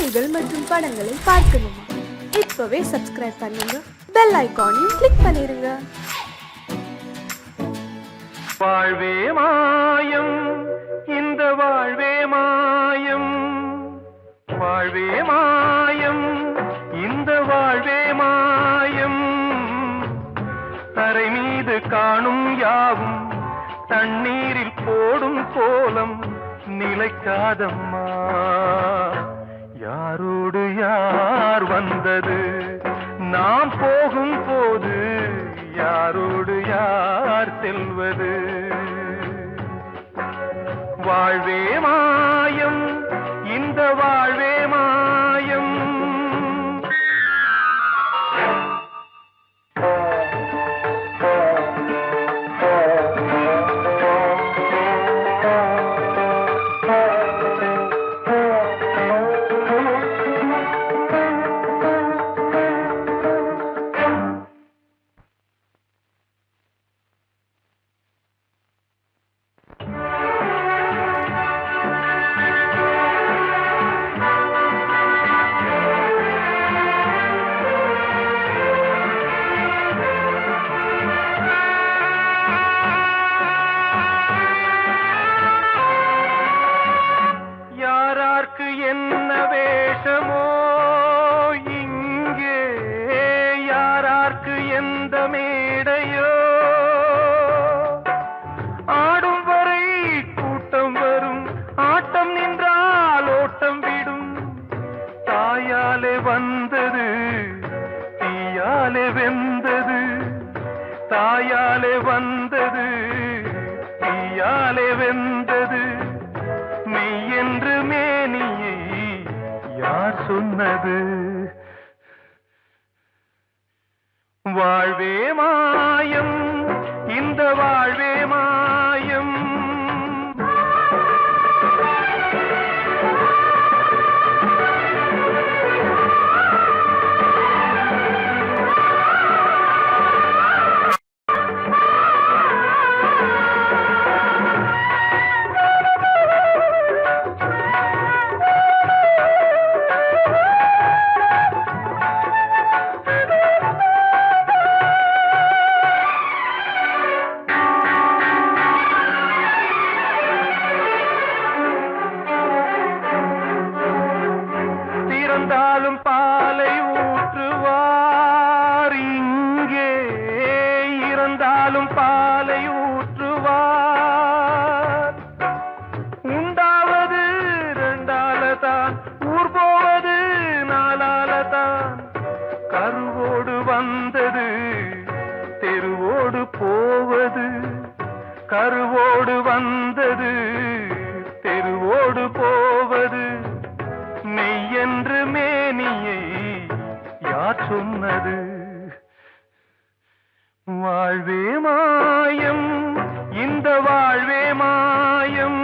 காணொளிகள் மற்றும் படங்களை பார்க்கணுமா? இப்பவே சப்ஸ்கிரைப் பண்ணுங்க, பெல் ஐகானையும் கிளிக் பண்ணிருங்க. வாழ்வே மாயம், இந்த வாழ்வே மாயம், வாழ்வே மாயம், இந்த வாழ்வே மாயம். தரை மீது காணும் யாவும் தண்ணீரில் போடும் கோலம் நிலைக்காதம்மா. யாரோடு யார் வந்தது நாம் போகும் போது, யாரோடு யார் செல்வது? வாழ்வே மாயம், இந்த வாழ்வே மாயம். என்ன வேஷமோ இங்கே, யாரார்க்கு எந்த மேடையோ, ஆடும் வரை கூட்டம் வரும், ஆட்டம் நின்றால் ஓட்டம் விடும். தாயாலே வந்தது தீயாலே வெந்தது, தாயாலே வந்தது தீயாலே வெந்தது. மெய் என்று மேனியை யார் சொன்னது? வாழ்வே மாயம், இந்த வாழ்வே மாயம். இருந்தாலும் பாலை ஊற்றுவார் இங்கே, இருந்தாலும் பாலை ஊற்றுவார். உண்டாவது ரெண்டாலதான், ஊர் போவது நாலாலதான். கருவோடு வந்தது தெருவோடு போவது, கருவோடு வந்தது தெருவோடு போவது. மெய் என்று மேனியை யார் சொன்னது? வாழ்வே மாயம், இந்த வாழ்வே மாயம்.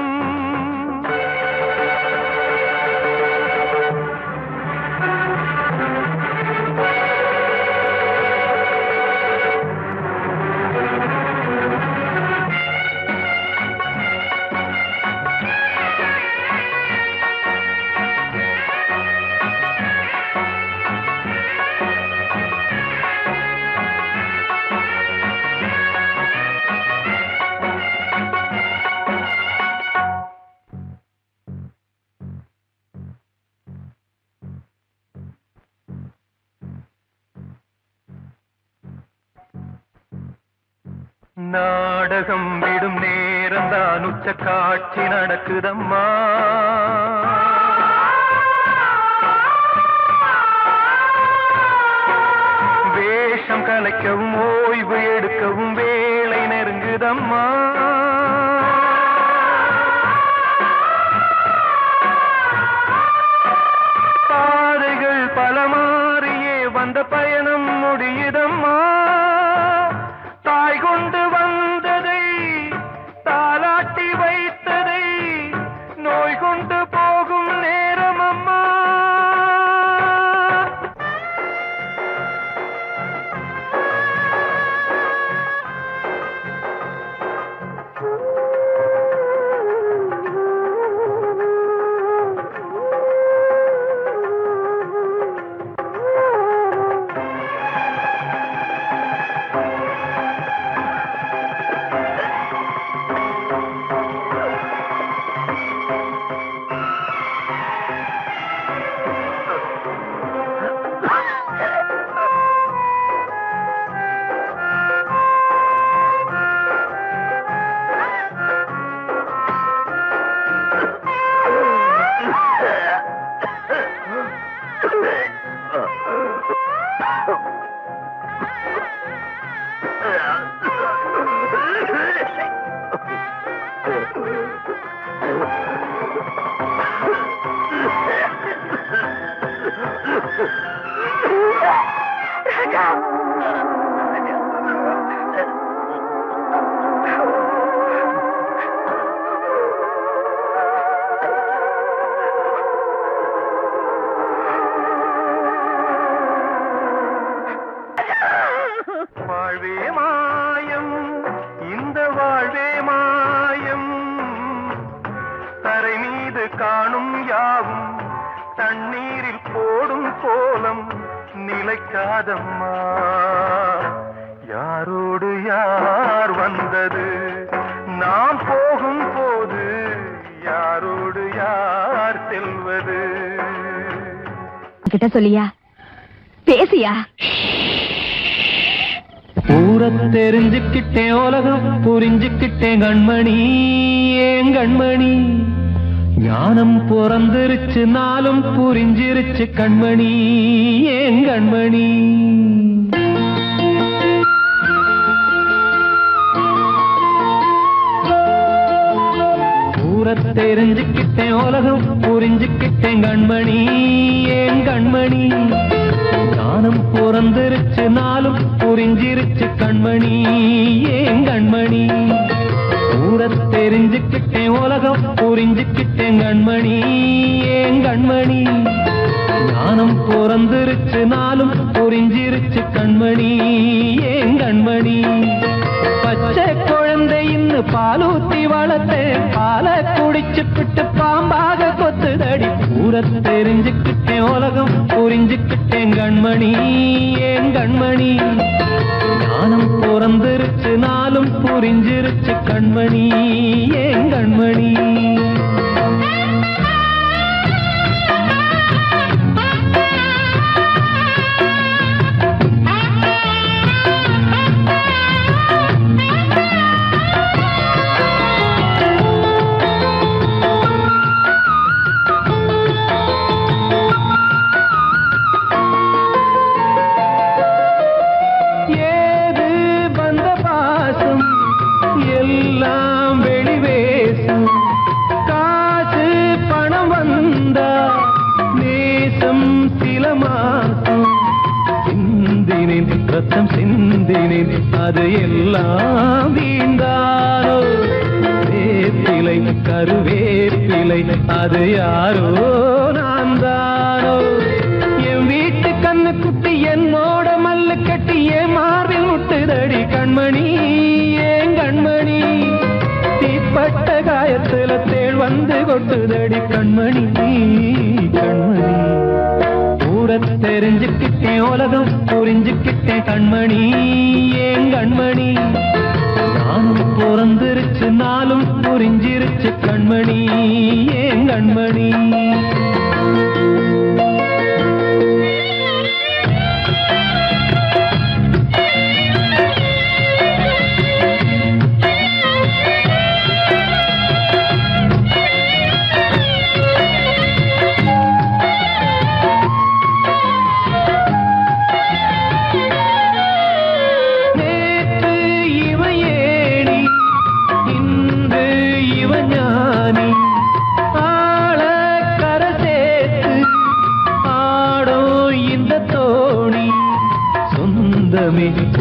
நாடகம் விடும் நேரம்தான் உச்ச காட்சி நடக்குதம்மா. வேஷம் கலைக்கவும் ஓய்வு எடுக்கவும் வேளை நெருங்குதம்மா. பாதைகள் பல மாறியே வந்த பயணம் முடியுதம்மா. தாய் கொண்டு வந்ததை தாலாட்டி வைத்ததை நோய் கொண்டு போகும் வாழ்வே மாயம், இந்த வாழ்வே மாயம், தரை மீது காணும் யாவும் தண்ணீரில் போடும் கோலம் நிலைக்காதம்மா. யாரோடு யார் வந்தது நாம் போகும் போது, யாரோடு யார் செல்வது? கிட்ட சொல்லியா, பேசியா? ஊரை தெரிஞ்சுக்கிட்டேன், உலகம் புரிஞ்சுக்கிட்டேன் கண்மணி, ஏன் கண்மணி. ஞானம் பிறந்திருச்சு, நாளும் புரிஞ்சிருச்சு கண்மணி, ஏன் கண்மணி. ஊரை தெரிஞ்சுக்கிட்டேன், உலகம் புரிஞ்சுக்கிட்டேன் கண்மணி, ஏன் கண்மணி. ஞானம் பிறந்திருச்சு, நாளும் புரிஞ்சிருச்சு கண்மணி, ஏன் கண்மணி. ஊரை தெரிஞ்சுக்கிட்டேன், உலகம் புரிஞ்சுக்கிட்டேன் கண்மணி, ஏன் கண்மணி. ஞானம் பிறந்திருச்சு, நாளும் புரிஞ்சிருச்சு கண்மணி, ஏன் கண்மணி. பச்சை குழந்தை இன்னும் பாலூத்தி வளர்த்தேன், பாலை குடிச்சுப்பிட்டு பாம்பாக கொத்துதடி. ஊரை தெரிஞ்சுக்கிட்டேன், உலகம் புரிஞ்சுக்கிட்டேன் கண்மணி, ஏன் கண்மணி. ஞானம் பிறந்திருச்சு, நாளும் புரிஞ்சிருச்சு கண்மணி, ஏன் கண்மணி. எல்லாம் வெளிவேசும், காசு பணம் வந்தா நேசம் சில மாசம். சிந்தினேன் ரத்தம் சிந்தினேன், அது எல்லாம் வீண்டாரோ. வேப்பிலை கருவேப்பிலை, அது யாரோ நான் தானோ. என் வீட்டு கண்ணு குட்டி என்னோட மல்லு கட்டி என் மார்பில் முட்டுதடி கண்மணி, ஏன் கண்மணி. தீப்பட்ட காயத்துல தேள் வந்து கொட்டுதடி கண்மணி, கண்மணி. ஊரை தெரிஞ்சுக்கிட்டேன், உலகம் புரிஞ்சுக்கிட்டேன் கண்மணி, ஏன் கண்மணி. நானும் பிறந்திருச்சு, நாளும் புரிஞ்சிருச்சு கண்மணி, ஏன் கண்மணி.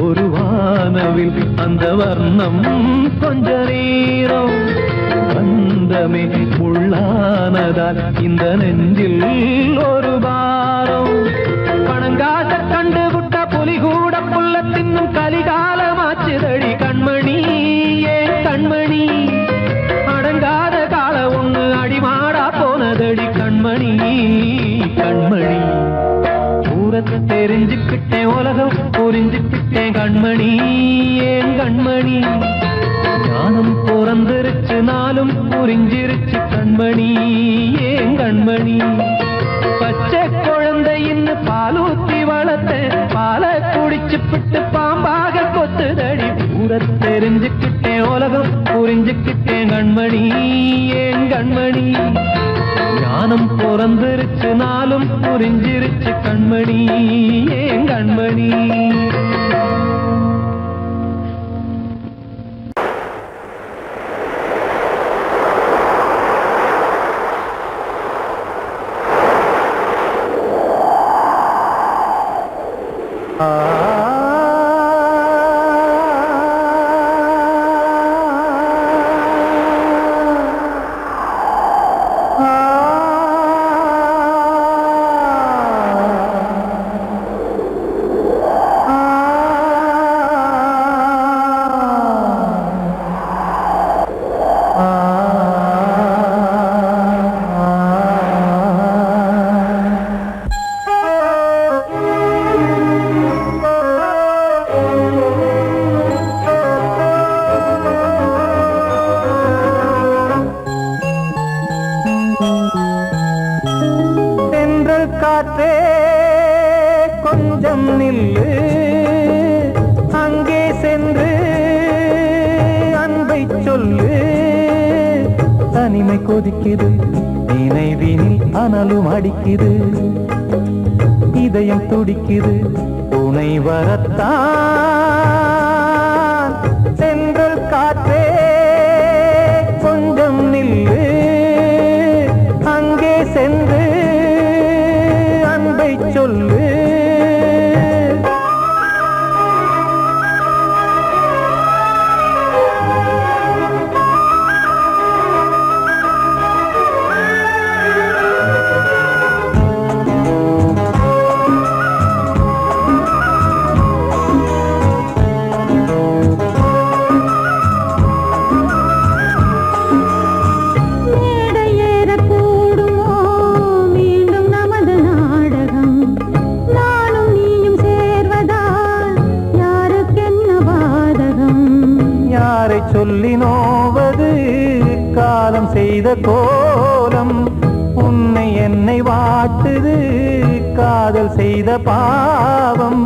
ஒரு வானவில் அந்த வர்ணம் கொஞ்ச நேரம் வந்தமே உள்ளானதால் இந்த நெஞ்சில் ஒரு பாரம். பணங்காச கண்டு விட்ட புலி கூட புல்ல தின்னும் கலிகாலமாச்சுதடி கண்மணி, ஏன் கண்மணி. அடங்காத கால ஒண்ணு அடிமாடா போனதடி கண்மணி, கண்மணி. ஊரை தெரிஞ்சுக்கிட்டேன், உலகம் புரிஞ்சுக்கிட்டேன் கண்மணி, ஏன் கண்மணி. ஞானம் பிறந்திருச்சு, நாளும் புரிஞ்சிருச்சு கண்மணி, ஏன் கண்மணி. பச்சை குழந்தை இன்னும் பாலூத்தி வளர்த்தேன், பாலை குடிச்சுப்பிட்டு பாம்பாக கொத்துதடி. ஊரை தெரிஞ்சுக்கிட்டேன், உலகம் புரிஞ்சுக்கிட்டேன் கண்மணி, ஏன் கண்மணி. ஞானம் பிறந்திருச்சு நாளும் புரிஞ்சிருச்சு கண்மணி ஏன் கண்மணி. காற்றே கொஞ்சம் நில்லு, அங்கே சென்று அன்பை சொல்லு. தனிமை கொதிக்குது நினைவினில் அனலும் அடிக்குது, இதயம் துடிக்குது துணை வரத்தான். சென்றல் காற்றே கொஞ்சம் நில்லு, அங்கே சென்று அன்பை சொல்லு. சொல்லி நோவது காலம் செய்த கோலம், உன்னை என்னை வாட்டுது காதல் செய்த பாவம்.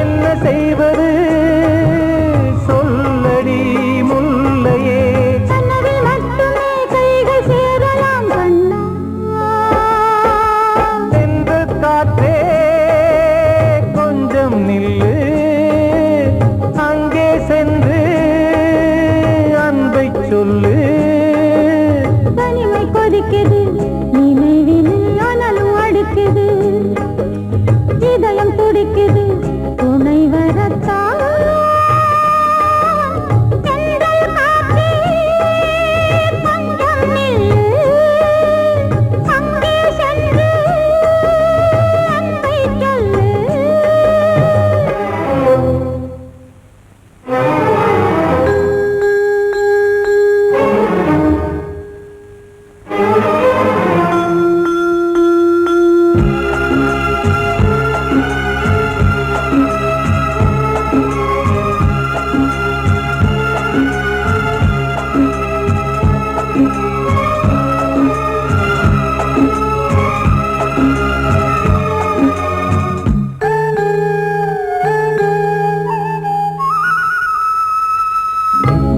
என்ன செய்வது சொல்லடி முல்லையே, சென்று காற்றே நில்லு, அங்கே சென்று அன்பை சொல்லு. தனிமை கொதிக்குது நினைவினில் அனலும் அடிக்குது, இதயம் துடிக்குது துணை வரத்தான்.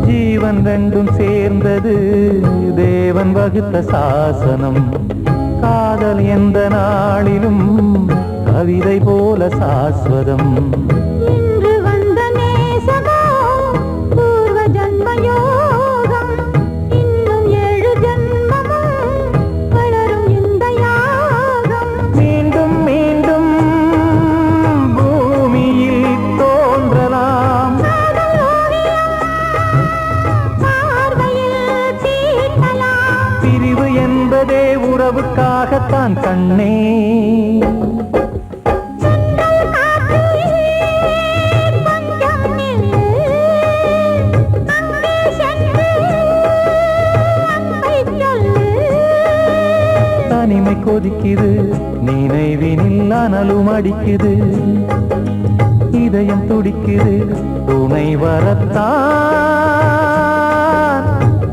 ஜீவன் ரெண்டும் சேர்ந்தது தேவன் வகுத்த சாசனம், காதல் எந்த நாளிலும் கவிதை போல சாஸ்வதம். இன்று வந்த நேசமோ பூர்வ ஜன்ம யோகம், இன்னும் 7 ஜன்மமும் வளரும் இந்த யாகம். மீண்டும் மீண்டும் பூமியில் தோன்றலாம், பிரிவு என்பதே உறவுக்காகத்தான் கண்ணே. தனிமை கொதிக்குது நினைவினில் அனலும் அடிக்குது, இதயம் துடிக்குது துணை வரத்தான்.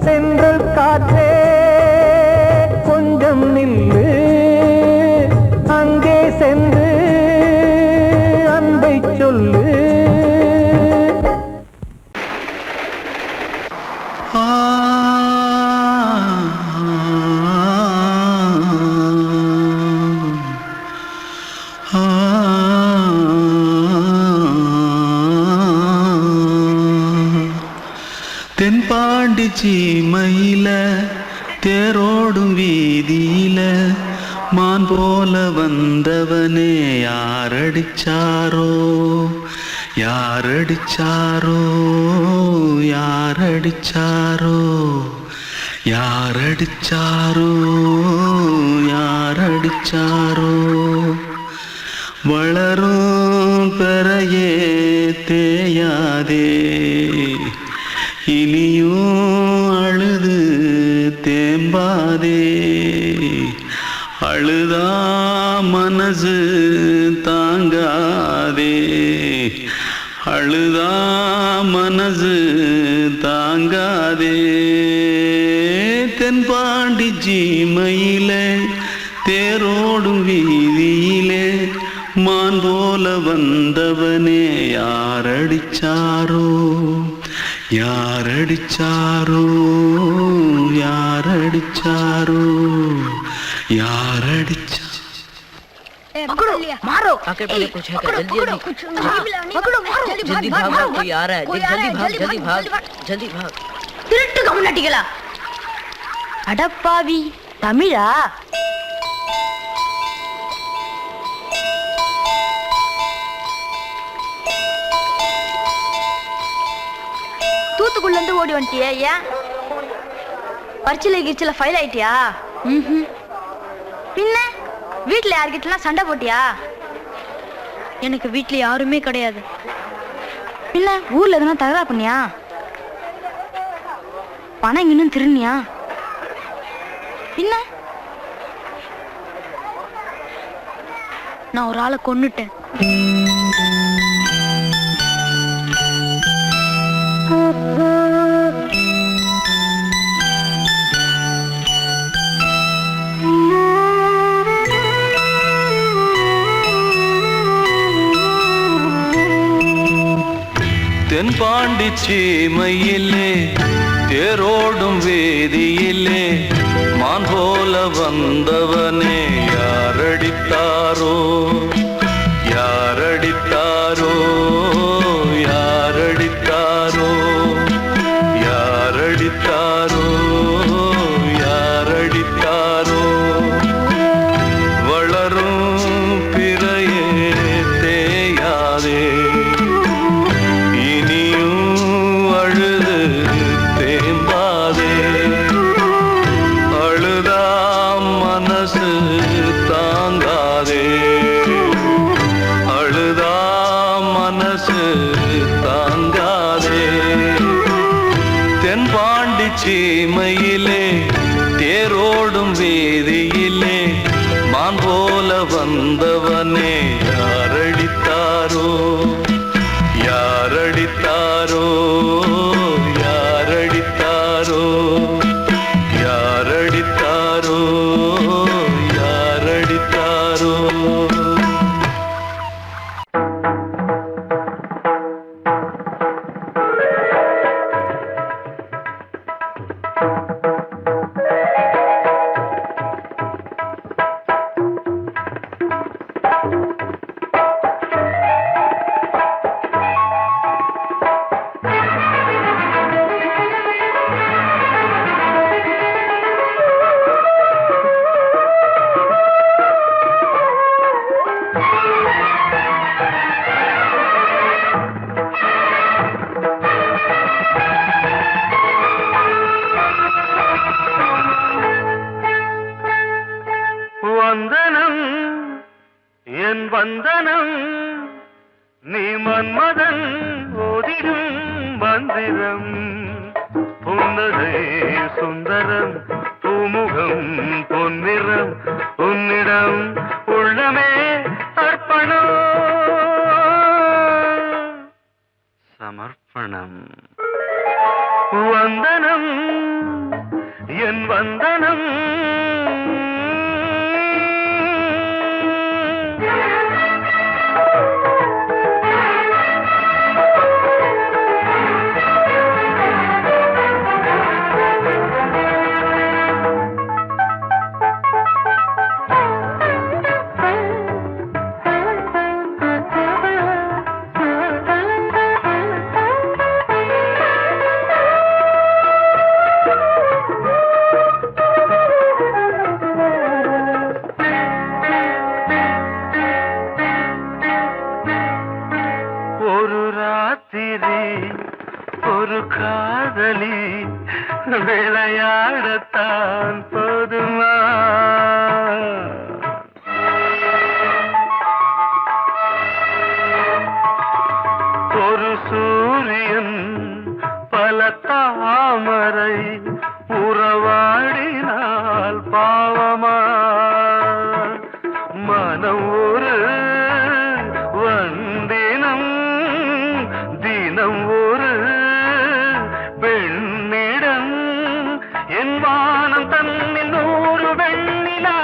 சென்றல் காற்றே கொஞ்சம் நில்லு, அங்கே சென்று அன்பை சொல்லு. சீமையில தேரோடும் வீதியில மான் போல வந்தவனே யாரடிச்சாரோ யாரடிச்சாரோ யாரடிச்சாரோ யாரடிச்சாரோ யாரடிச்சாரோ வளரும் பெறையே தேயாதே இனியும் அழுது தேம்பாதே அழுதா மனசு தாங்காதே அழுதா மனசு தாங்காதே தென்பாண்டி சீமையிலே தேரோடும் வீதியிலே மான் போல வந்தவனே யாரடிச்சாரோ யாரடிச்சாரோ யாரடிச்சாரோ யாரடிச்சா पकड़ो मारो आके पहले कुछ है क्या जल्दी जल्दी पकड़ो मारो जल्दी भाग भाग कोई आ रहा है जल्दी भाग जल्दी भाग திருட்டு கம்னாட்டிகளா அடப்பாவி தமிழா தூத்துக்குள்ள இருந்து ஓடி வந்துட்டியா ஏன் பரிச்சையில கிரிச்சில ஃபைல் ஆயிட்டியா பின்ன வீட்டுல யார்கிட்டலாம் சண்டை போட்டியா எனக்கு வீட்டுல யாருமே கிடையாது பின்ன ஊர்ல எதுனா தகரா பண்ணியா பணம் இன்னும் திருநியா பின்ன நான் ஒரு ஆளை கொன்னுட்டேன் தென்பாண்டி சீமையிலே தேரோடும் வேதியிலே மான் போல வந்தவனே யாரடித்தாரோ யாரடித்தாரோ யாரடித்தாரோ யாரடித்தாரோ யாரடித்தாரோ வளரும் பிறையே தேயாதே சீமையிலே தேரோடும் வேதியிலே மான் போல வந்தவனே யாரடித்தாரோ யாரடித்தாரோ யாரடித்தாரோ யாரடித்தாரோ யாரடித்தாரோ வந்தனம் என் வந்தனம் நீ மன்மதன் ஓதிடும் மந்திரம் புன்னகை சுந்தரம் பூமுகம் பொன்னிறம் உன்னிடம் உள்ளமே அர்ப்பணம் சமர்ப்பணம் வந்தனம் என் வந்தனம் விடத்தான் போதுமா? ஒரு சூரியன் பல தாமரை உறவாடினால் பாவமா? மனம் ஒரு வந்தினம் தினம் ஒரு பெண்ணிடம் என் வானம் தன்னில் 100 வெண்ணிலா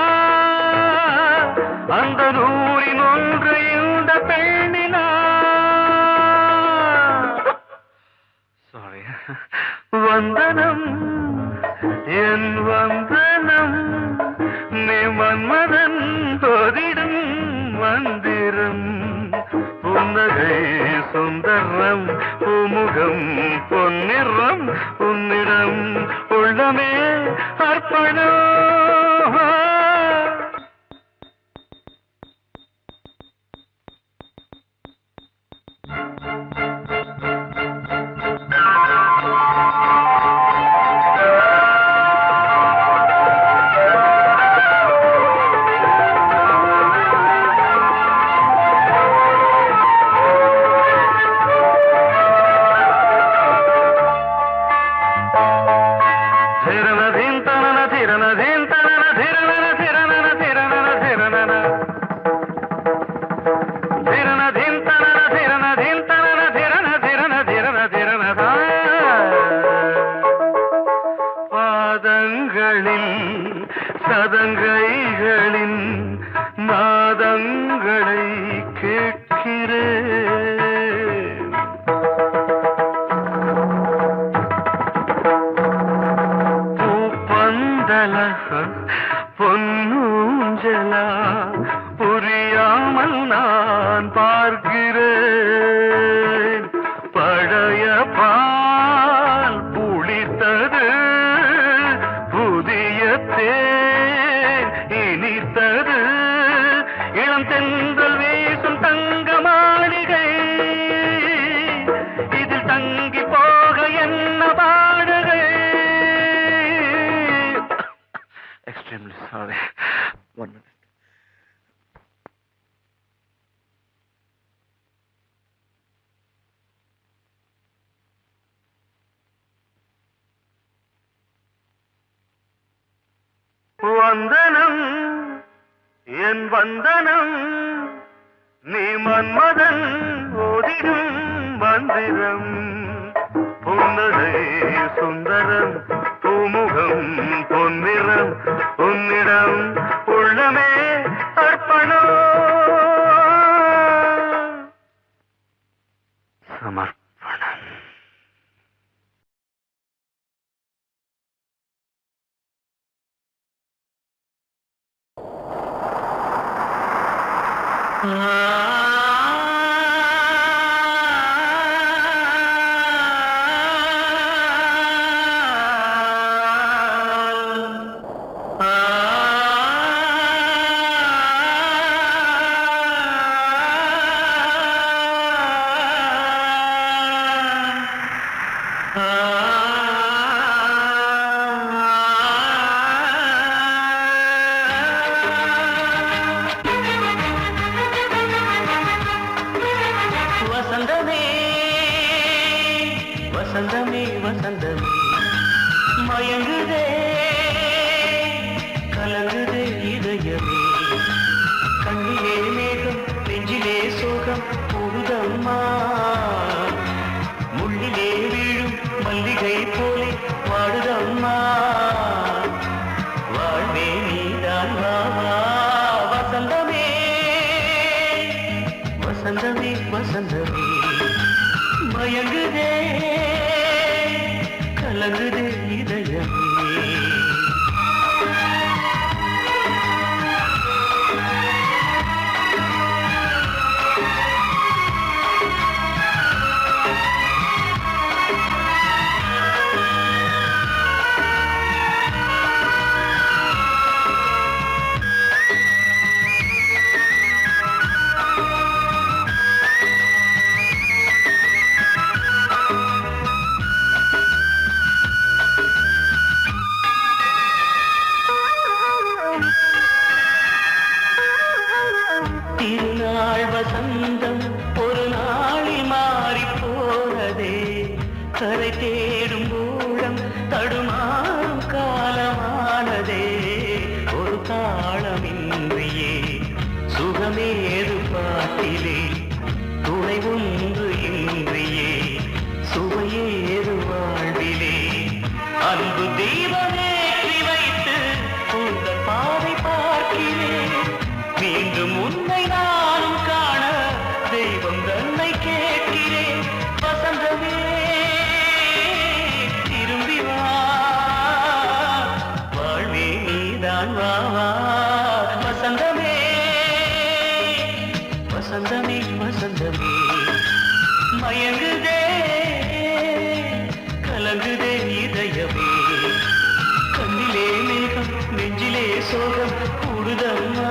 அந்த 100இன் ஒன்று இந்த பெண்ணிலா. சாரி. வந்தனம் என் வந்தனம் நீ மன்மதன் போதிடும் மந்திரம். புன்னகை சுந்தரம் பூமுகம் பொன்னிறம் உன்னிடம் உள்ளமே அர்ப்பணம். பாதங்களில் சதங்கைகளின் நாதங்களை கேட்கிறேன். பூப்பந்தல பொன்னூஞ்சலா புரியாமல் நான் பார்க்கிறேன். பழைய பால் புளித்தது புதிய தேன் இனித்தது இளம் தென்றல் வீசும் தங்க மாளிகை இதில் தங்கி போக என்ன பாடுகை. Extremely sorry. 1 minute. வந்தனம் என் வந்தனம் நீ மன்மதன் ஓதிடும் மந்திரம். புன்னகை சுந்தரம் பூமுகம் பொன்னிறம் உன்னிடம் உள்ளமே அர்ப்பணம். சமர்ப்பணம். மீண்டும் உன்னை நானும் காண தெய்வம் தன்னை கேட்கிறேன். வசந்தமே திரும்பி வா, வாழ்வே நீதான் வா வா. வசந்தமே வசந்தமே வசந்தமே மயங்குதே கலங்குதே இதயமே. கண்ணிலே மேகம் நெஞ்சிலே சோகம் கூடுதம்மா.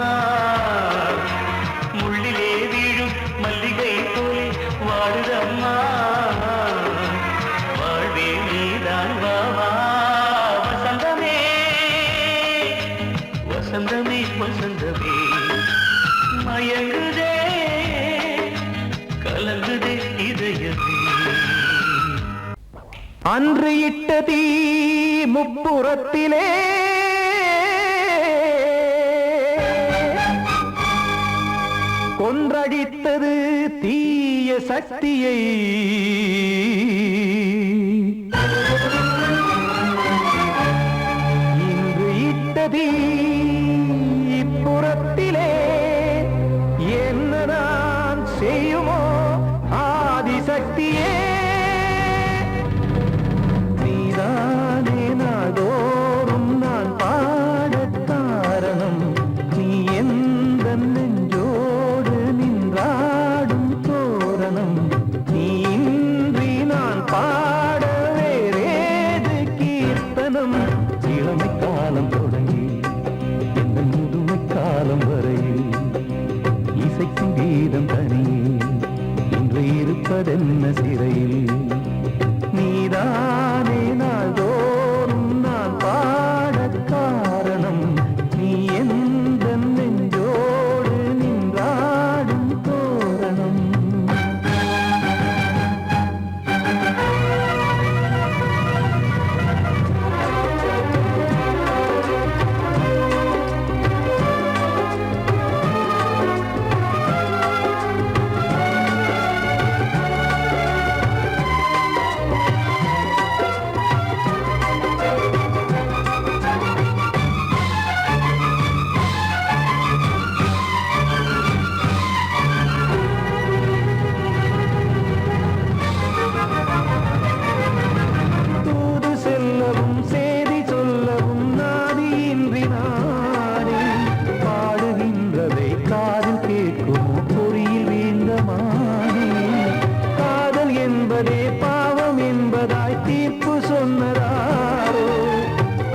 முள்ளிலே வீழும் மல்லிகை போலே வாடுதம்மா. வாழ்வே நீதான் வா வா. வசந்தமே வசந்தமே வசந்தமே மயங்குதே கலங்குதே இதயமே. அன்று இட்ட தீ முப்புறத்திலே கொன்றடித்தது தீய சக்தியை. இன்று இட்ட தீ இப்புறத்திலே என்ன நான் செய்யுமோ ஆதிசக்தியே. நீதானே நாடோறும் நான் பாடக் காரணம். நீ எந்த நெஞ்சோடு நின்றாடும் தோரணம். நீ இன்றி நான் பாட வேறேது கீர்த்தனம். இளமை காலம் தொடங்கி எந்த முதுமை காலம் வரையில் இசைக்கும் கீதம் தனியே இன்று இருப்பதென்ன சிறையில். நீதானே நாள்தோறும் நான் பாடக் காரணம். நீ எந்த நெஞ்சோடு நின்றாடும் தோரணம். தூது செல்லவும் சேதி சொல்லவும் நாதியின்றி நானே பாடுகின்றதை காதில் கேட்குமோ பொறியில் வீழ்ந்தமானே. காதல் என்பதே பாவம் என்பதாய் தீர்ப்பு சொன்னதாரோ.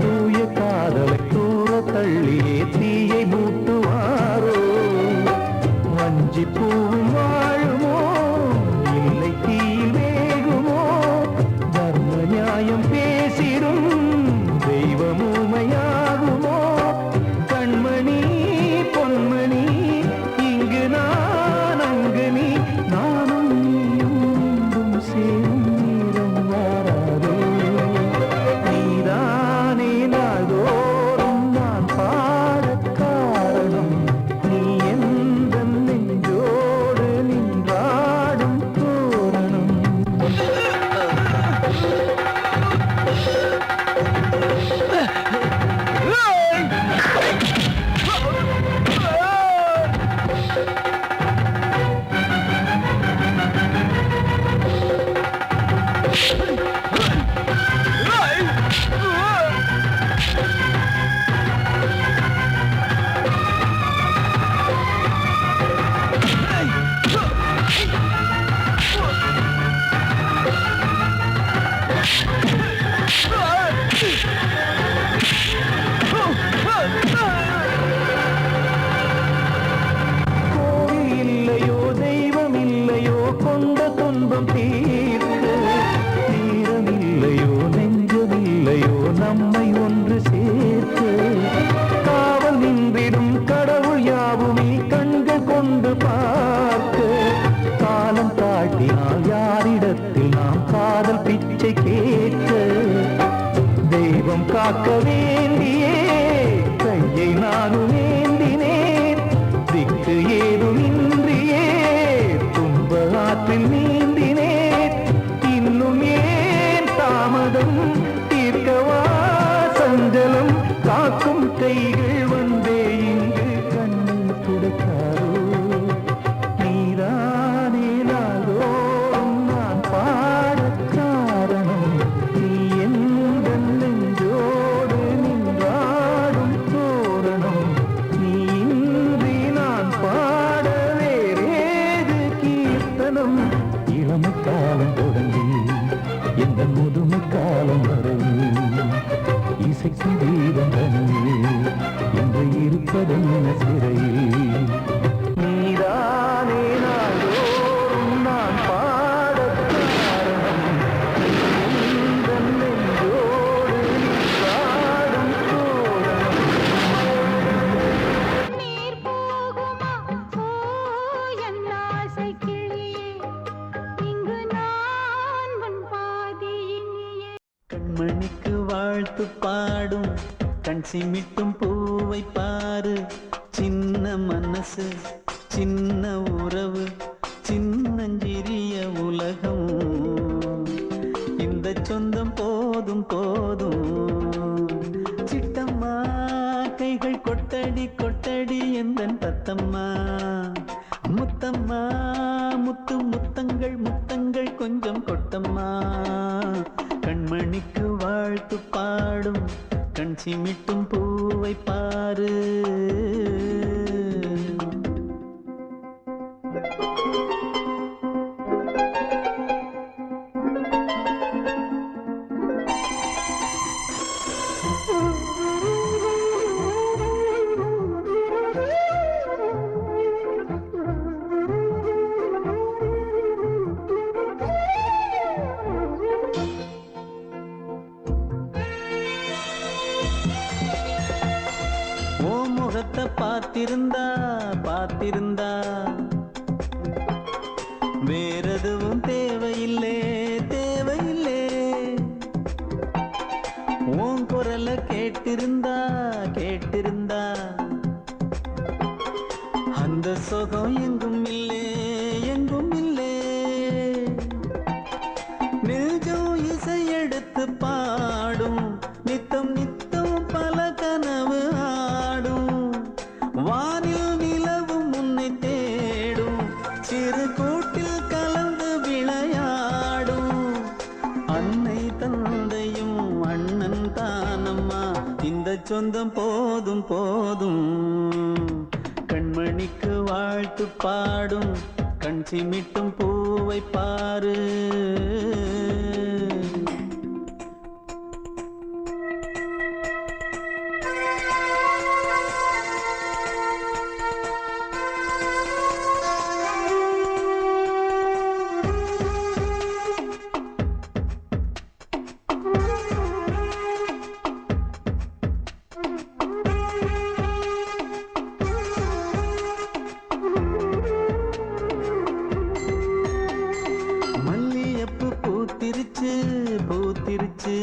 தூய காதலை தூர தள்ளியே தீயை மூட்டுவாரோ. வஞ்சி பூவும் வாழுமோ இல்லை தீயில் வேகுமோ. தர்ம நியாயம் பேசிடும் தெய்வமுமையாகுமோ. கண்மணி பொன்மணி இங்கு நான் அங்கு நீ நானும் நீயும் மீண்டும் சேரும் நேரம் வாராதோ. நீதானே நாள்தோறும் நான் பாடக் காரணம். நீ எந்த நெஞ்சோடு நின்றாடும் தோரணம். கோவில் இல்லையோ தெய்வம் இல்லையோ கொண்ட துன்பம் தீர்க்க. தீரம் இல்லையோ நெஞ்சம் இல்லையோ நம்மை ஒன்று சேர்க்க. காவல் நின்றிடும் கடவுள் யாவுமே கண்கள் கொண்டு பார்க்க. காலம் தாட்டினால் யாரிடத்தில் நாம் காதல் பிச்சை கேட்க. தெய்வம் காக்க வேண்டியே கையை நானும் ஏந்தினேன். திக்கு ஏதுமின்றியே துன்ப ஆற்றில் நீந்தினேன். இன்னும் ஏன் தாமதம் தீர்க்கவா சஞ்சலம். காக்கும் கைகள் வந்தே இங்கு கண்ணை துடைக்க கீதம் தனியே இன்று இருப்பதென்ன சிறையில் நீதானே நாள்தோறும் நான் பாடக் காரணம் உந்தன் நெஞ்சோடு நீ பாடும் தோரணம் நீர் போகுமா என் ஆசை கிளியே இங்கு நான் உன் பாதியினியே கண்மணிக்கு வாழ்த்து பாடும் கண் சிமிட்டும் பூவை பாரு சின்ன மனசு சின்ன உறவு சின்னஞ்சிறிய உலகம் இந்த சொந்தம் போதும் போதும் சிட்டம்மா கைகள் கொட்டடி கொட்டடி எந்தன் தத்தம்மா முத்தம்மா முத்து முத்தங்கள் முத்தங்கள் கொஞ்சம் கொட்டம்மா கண்மணிக்கு வாழ்த்து பாடும் கண் சிமிட்டும் பூவை பாரு முகத்தை பார்த்திருந்தா பார்த்திருந்தா வேறெதுவும் தேவையில்லை தேவையில்லை உன் குரலை கேட்டிருந்தா கேட்டிருந்தா அந்த சுகம் எங்கும் இல்லை எங்கும் இல்லை நெஞ்சம் இசை எடுத்து பாடும் நித்தம் நித்தம் பல கனவு ஆடும் வானில் நிலவும் உன்னை தேடும் சிறு கூட்டில் கலந்து விளையாடும் அன்னை தந்தையும் அண்ணன் தானம்மா இந்த சொந்தம் போதும் போதும் கண்மணிக்கு வாழ்த்து பாடும் கண் சிமிட்டும் பூவை பாரு பூத்திருச்சு பூத்திருச்சு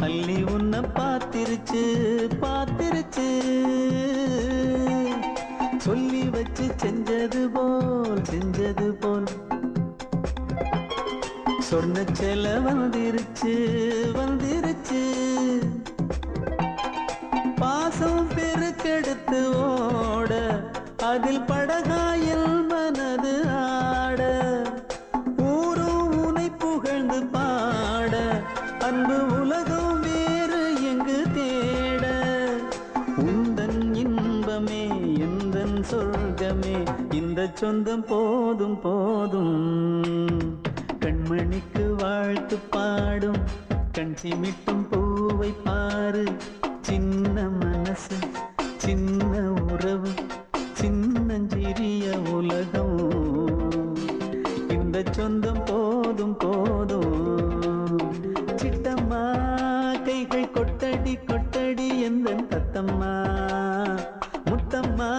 அள்ளி உன்னை பார்த்திருச்சு பார்த்திருச்சு சொல்லி வச்சு செஞ்சது போல் சொன்ன செல வந்துருச்சு வந்துருச்சு பாசம் பெருக்கெடுத்து ஓட அதில் படகாயில் மனது ஆட ஊரும் உனை புகழ்ந்து பாட அன்பு உலகம் வேறு எங்கு தேட உந்தன் இன்பமே எந்தன் சொர்க்கமே இந்த சொந்தம் போதும் போதும் கண்மணிக்கு வாழ்த்து பாடும் கண் சிமிட்டும் பூவை பாரு சின்ன மனசு சின்ன உறவு சின்னஞ்சிறிய உலகம் இந்த சொந்தம் போதும் போதும் சிட்டம்மா கைகள் கொட்டடி கொட்டடி எந்தன் தத்தம்மா முத்தம்மா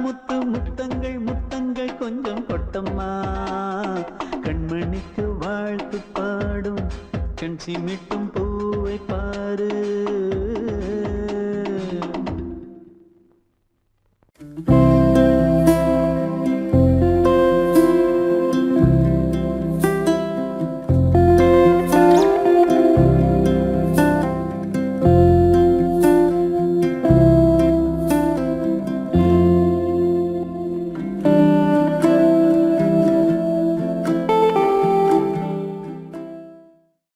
முத்து முத்தங்கள் முத்தங்கள் கொஞ்சம் கொட்டம்மா கண்மணிக்கு வாழ்த்து பாடும் கண் சிமிட்டும்